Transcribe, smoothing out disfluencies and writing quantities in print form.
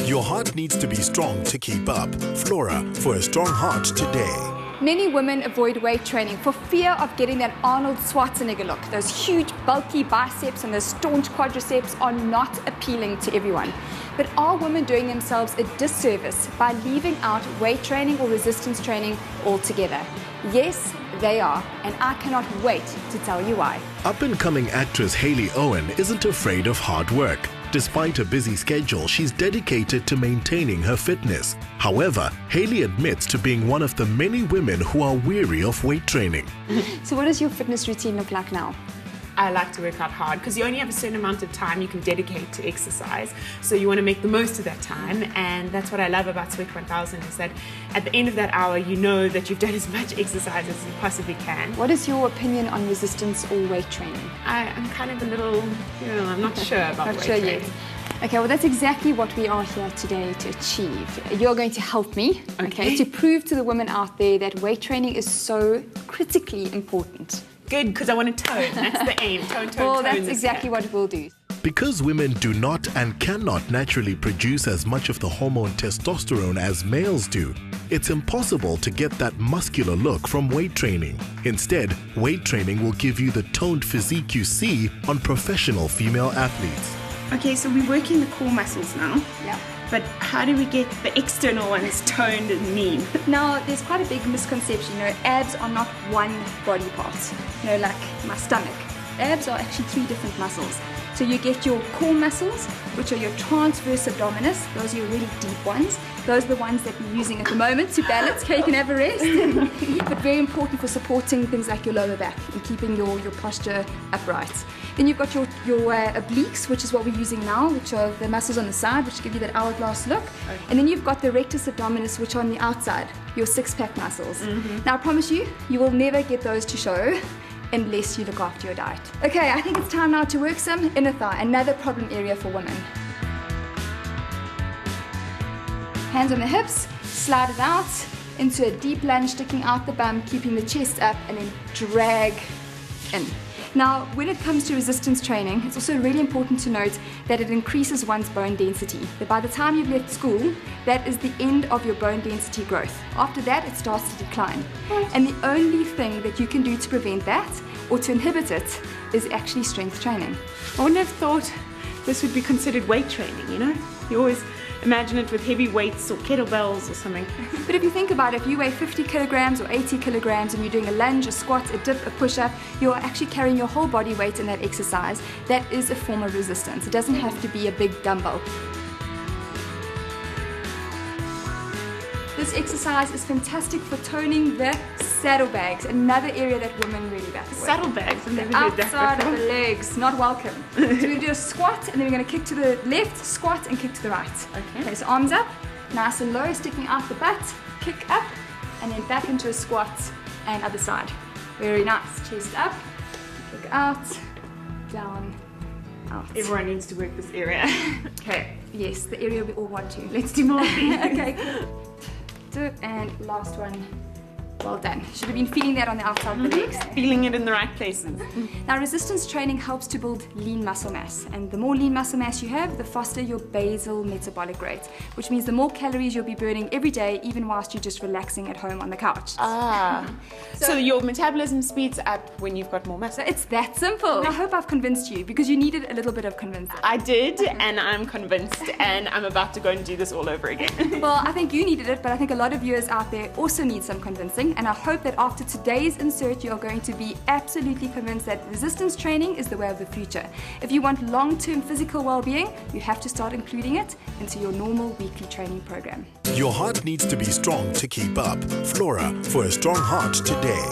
Your heart needs to be strong to keep up. Flora, for a strong heart today. Many women avoid weight training for fear of getting that Arnold Schwarzenegger look. Those huge, bulky biceps and those staunch quadriceps are not appealing to everyone. But are women doing themselves a disservice by leaving out weight training or resistance training altogether? Yes, they are, and I cannot wait to tell you why. Up-and-coming actress Hayley Owen isn't afraid of hard work. Despite a busy schedule, she's dedicated to maintaining her fitness. However, Hayley admits to being one of the many women who are weary of weight training. So what does your fitness routine look like now? I like to work out hard because you only have a certain amount of time you can dedicate to exercise. So you want to make the most of that time, and that's what I love about Sweat 1000 is that at the end of that hour you know that you've done as much exercise as you possibly can. What is your opinion on resistance or weight training? I'm kind of a little, I'm not sure about weight training. Okay, well that's exactly what we are here today to achieve. You're going to help me, okay, to prove to the women out there that weight training is so critically important. Good, because I want to tone. That's the aim. Tone. Well, that's exactly what we'll do. Because women do not and cannot naturally produce as much of the hormone testosterone as males do, it's impossible to get that muscular look from weight training. Instead, weight training will give you the toned physique you see on professional female athletes. Okay, so we're working the core muscles now. Yeah. But how do we get the external ones toned and lean? Now, there's quite a big misconception. Abs are not one body part. Like my stomach. Abs are actually 3 different muscles. So you get your core muscles, which are your transverse abdominis. Those are your really deep ones. Those are the ones that we're using at the moment to balance. Okay, you can have a rest. But very important for supporting things like your lower back and keeping your posture upright. Then you've got your obliques, which is what we're using now, which are the muscles on the side, which give you that hourglass look. Okay. And then you've got the rectus abdominis, which are on the outside, your 6-pack muscles. Now, I promise you, you will never get those to show unless you look after your diet. Okay, I think it's time now to work some inner thigh, another problem area for women. Hands on the hips, slide it out into a deep lunge, sticking out the bum, keeping the chest up, and then drag in. Now, when it comes to resistance training, it's also really important to note that it increases one's bone density. That by the time you've left school, that is the end of your bone density growth. After that, it starts to decline. And the only thing that you can do to prevent that, or to inhibit it, is actually strength training. I wouldn't have thought this would be considered weight training, You always imagine it with heavy weights or kettlebells or something. But if you think about it, if you weigh 50 kilograms or 80 kilograms and you're doing a lunge, a squat, a dip, a push-up, you're actually carrying your whole body weight in that exercise. That is a form of resistance. It doesn't have to be a big dumbbell. This exercise is fantastic for toning the saddlebags, another area that women really battle with. Saddlebags? I've never heard that Outside before. of the legs, not welcome. So we're going to do a squat, and then we're going to kick to the left, squat, and kick to the right. Okay, so arms up, nice and low, sticking out the butt, kick up, and then back into a squat, and other side. Very nice. Chest up, kick out, down, out. Everyone needs to work this area. Okay, yes, the area we all want to. Let's do more. Okay, and last one. Well done. Should have been feeling that on the outside of the legs. Feeling it in the right places. Now, resistance training helps to build lean muscle mass, and the more lean muscle mass you have, the faster your basal metabolic rate, which means the more calories you'll be burning every day, even whilst you're just relaxing at home on the couch. So your metabolism speeds up when you've got more muscle. So it's that simple. I hope I've convinced you, because you needed a little bit of convincing. I did, and I'm convinced, and I'm about to go and do this all over again. Well, I think you needed it, but I think a lot of viewers out there also need some convincing. And I hope that after today's insert, you are going to be absolutely convinced that resistance training is the way of the future. If you want long-term physical well-being, you have to start including it into your normal weekly training program. Your heart needs to be strong to keep up. Flora, for a strong heart today.